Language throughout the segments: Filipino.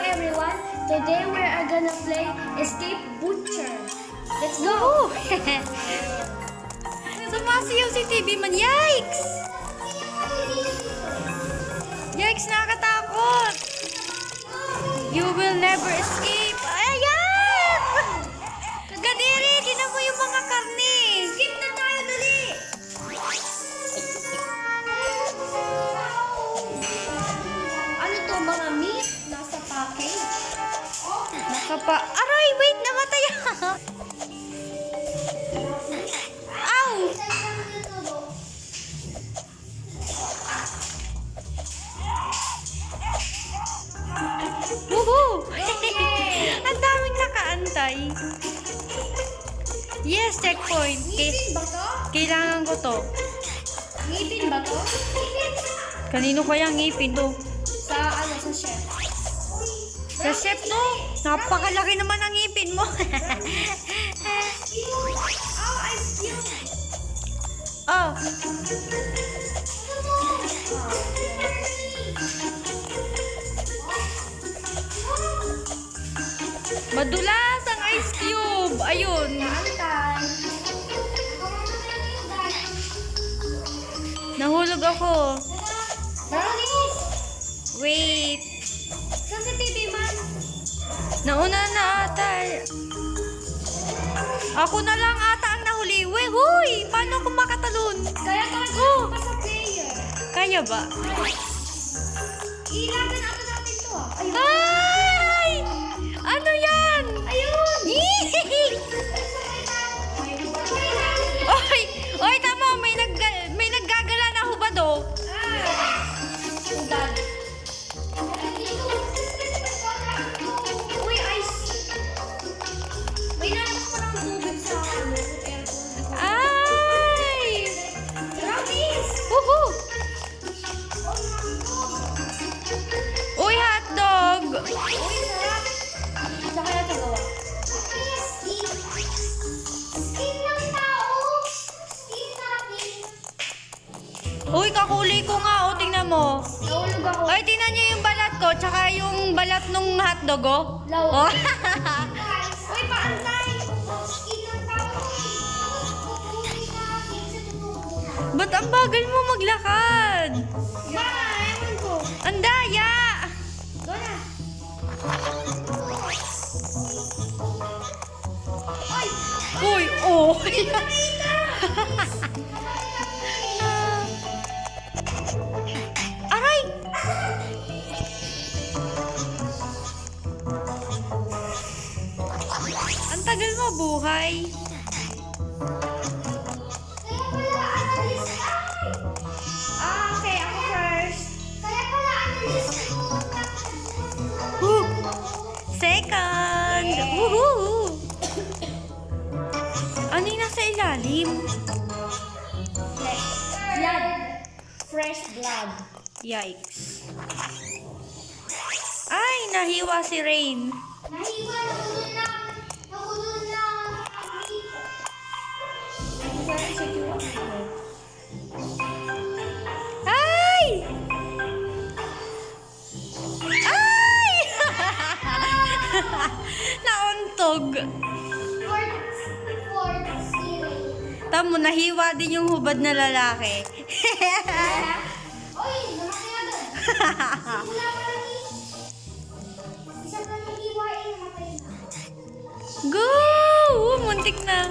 everyone, today we are gonna play Escape Butcher. Let's go! Sumasiyaw si TV man. Yikes! Yikes, nakakatakot! You will never escape. Ayan! Kadiri, tinan mo yung mga karne. Skip na tayo, dali! Ano to, mga meat? Nasa package? Aray, wait, namatay ako. Ow! Woohoo! Ang daming nakaantay. Yes, checkpoint. Ngipin ba to? Kailangan ko to. Ngipin ba to? Kanino kaya ngipin to? Sa chef. Sa chef to? Napakalaki naman ang ngipin mo. Oh, ice cube! Oh. Madulas ang ice cube. Ayun. Antay. Nahulog ako. Brownies! Wait. Saan si TV man? Nauna na ata. Ako na lang ata ang nahuli. Huy! Paano ako makatalon? Kaya talaga pa sa player. Kaya ba? Ilagan natin to ah. Ayun. Ay! Ano yan? Ayun! Oy! Oy, tama! May naggagala na hubad oh. Udad. Uy, ice. May nalas pa ng tubig sa aircon. Ay! Brownies! Woohoo! Uy, hotdog! Uy, sarap. Sa kaya ito gawa? Skin ng tao. Skin natin. Uy, kakulay ko nga oh. Tingnan mo. Nahulog ako. Ay, tingnan niyo yung balat ko. Tsaka yung balat nung hotdog oh. Law. Oh. Uy, paantay. Skin ng tao. Ba't ang bagal mo maglakad? Ma, ewan ko. Ang daya! Go na. Ay! Uy, oh! Aray! Ang tagal mo buhay. Okay, ako first. Kaya pala Woo! Second! Woohoo! Ano yung nasa ilalim? blood. Fresh blood. Yikes. Ay, nahiwa si Rain. Nahiwa, nahulun lang. Nahulun lang. Ay! Ay! Nauntog. Fourth series. Tamo, nahiwa din yung hubad na lalaki. Oy, namatay agad. Wala pa lang isa pa lang hiwa namatay na. Go! Muntik na.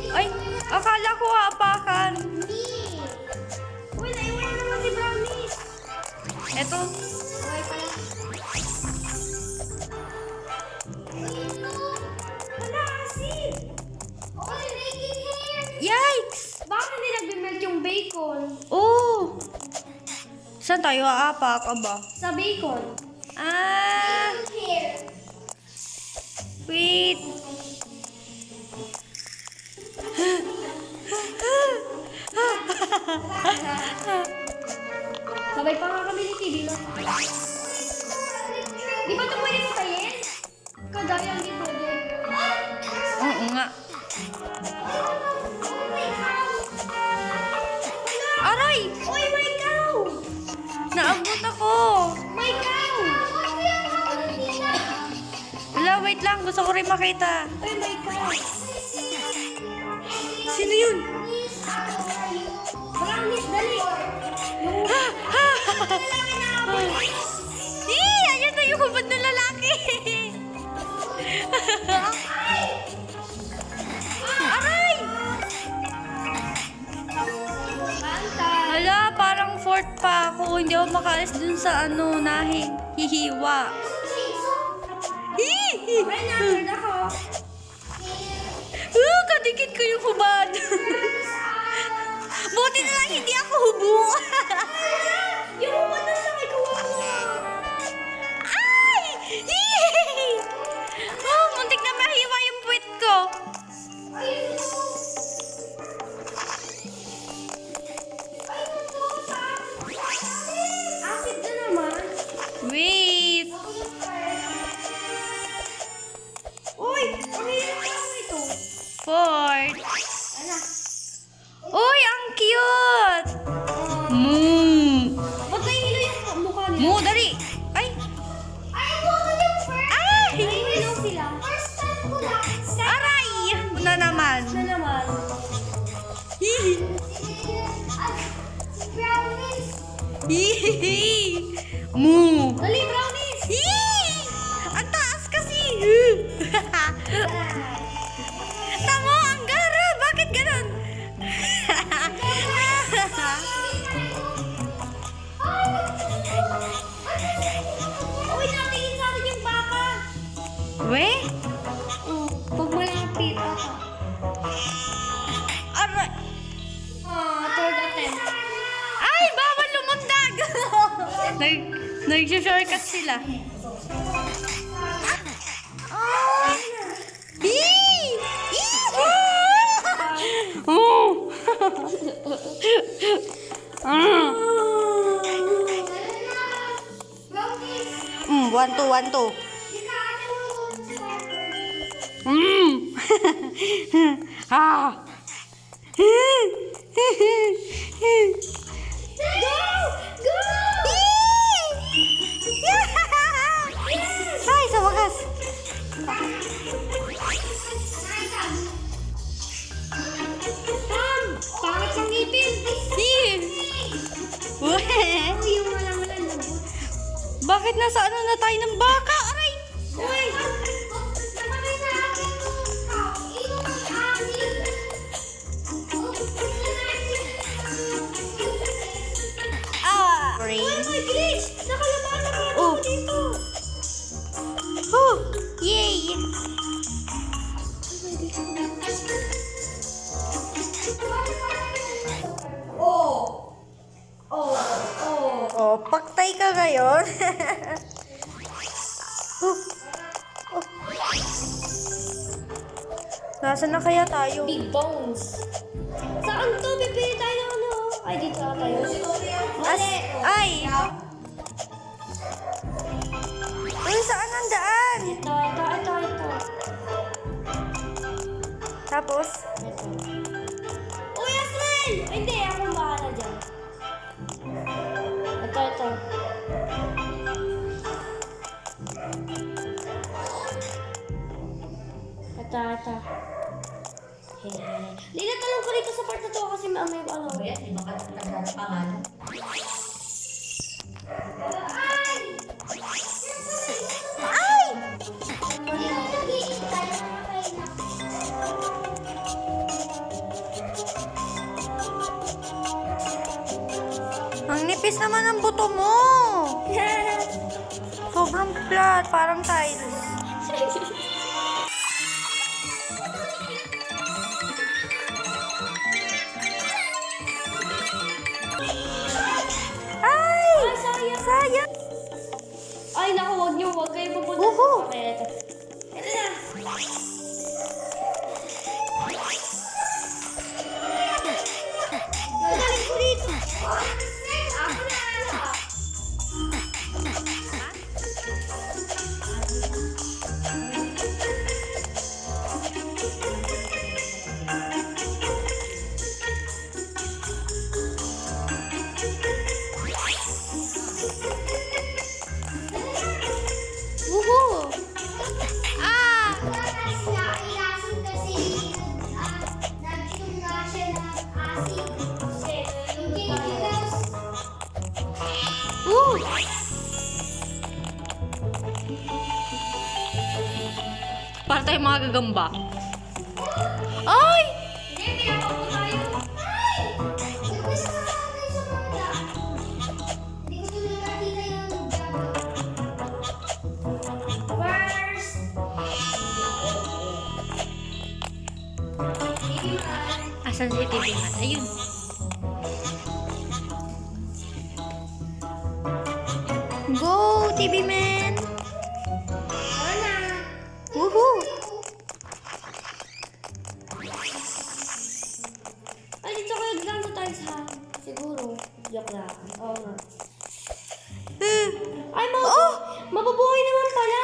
Ay, akala ko aapakan. Uy, naiwan na naman si Brownies. Eto. Okay pala. Wala, asin. Oy, making hair. Yikes! Bakit hindi nagbe-melt yung bacon? Oh! Saan tayo aapak? Aba? Sa bacon. Ah! Hair. Wait! Sabay pa nga kami ni TV, no? Di ba ito pwede patayin? Kagaya hindi pwede. Oo nga. Aray! Uy, may cow! wait lang. Gusto ko rin makita. Ay, my God. Sino yun? Brownies, dali. Ayun na yung hubad ng lalaki. Aray! Hala, parang fourth pa ako. Hindi ako makaalis dun sa hihiwa. Ay, na-third ako. Kadikit ko yung hubad. Buti na lang hindi ako hubo. Yung hubad na lang, kawawa. Ay! Oh, muntik na mahiwa yung puwit ko. Acid na naman. Wait. Uy, ang hirap ako ito. Fourth. Ano? Uy, ang cute. Ba't may hilo yung mukha nila? Mu, dali. Ay. Ay, buto yung first. Ay! May hilo sila. First time ko lang. Aray! Na naman. Na naman. Hihi. Si Brownies. Hihi. Mu. Dali, brownies! Hihi. Ang taas kasi. Tamo, ang gara. Bakit ganun? Uy, natingin sa atin yung baka. We? Pag malapit. Aray. Third attempt. Ay, bawal lumundag. Nag-shortcut sila. Hee! Oh! 1, 2, 1, 2. Ah! Go! Ay, sa wakas. Pangit ang ngipin. Yung walang labot. Bakit nasa na tayo ng baka? Aray! Uy! Ah! Uy, my glitch! Nakalaban ako Oh. dito. Oh! Yay! Oh, paktay ka ngayon. Oh. Oh. Nasaan na kaya tayo? Big bones. Saan to? Bibili tayo ng ano? Ay, dito na tayo. Ay! Uy, saan ang daan? Ito. Tapos? Uy, Aslan! Hindi, ako bahala dyan. Ito. Ito. Lila, talong ko rito sa part na to kasi may ano. Ang nipis naman ang buto mo. Sobrang flat, parang tiles. Ay! Sayang! Ay, naku, huwag kayo pupunta. Uhu. Okay, ito. Ito na. Galing ko dito. Woohoo! Ah! Para tayong mga gagamba. Ay! Hindi, pinapako tayo. Ay! Nagpisa ka tayo sa mangga. Hindi ko tuloy nakita yung first. Baby man. Asan si TV man? Ayun. Go, TV man! Tara na. Woohoo! Ay, dito kayo lang tayo sa... Siguro. Joke lang. Oo nga. Ay, mabubuhay naman pala.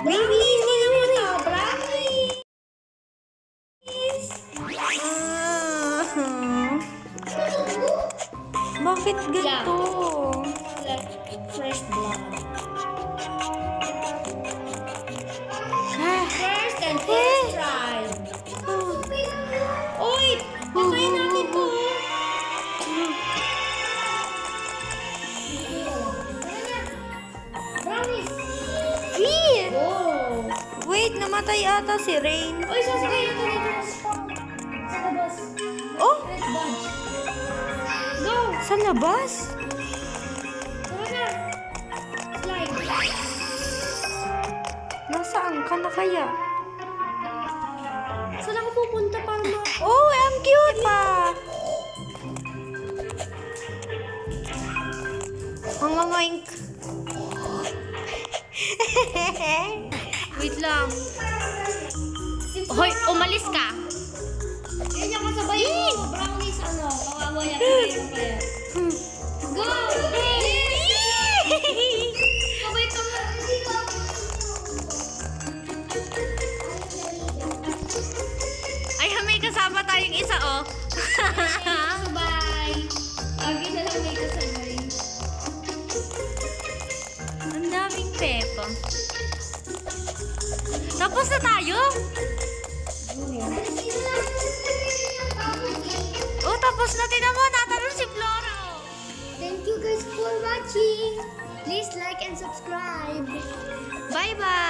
Baby, hindi naman ito. Brownies. Bakit ganito? Fresh blood. Ah, First and first try. Uy! Patay natin to. Brownies. Oh! wait, namatay ata si Rain. Uy, sasakay na tayo dito sa labas. Oh, Red badge. Go! sa labas? Tara na! Slide. Nasaan ka na kaya? Saan ako pupunta para ma... Oh, ang cute pa! Mga ngoink. Wait lang. Hoy, umalis ka. Yan yung kasabay mo. Brownies, ano? Kawawa yan. Kawawa pa yan. Go! Sabay ka nga. Ay, may kasama tayong isa, oh. Sabay. Lagi na lang may kasabay. Ang daming pepa. Tapos na tayo? Oh, tapos na. Tinan mo, natanong si Flora. Thank you guys for watching. Please like and subscribe. Bye-bye.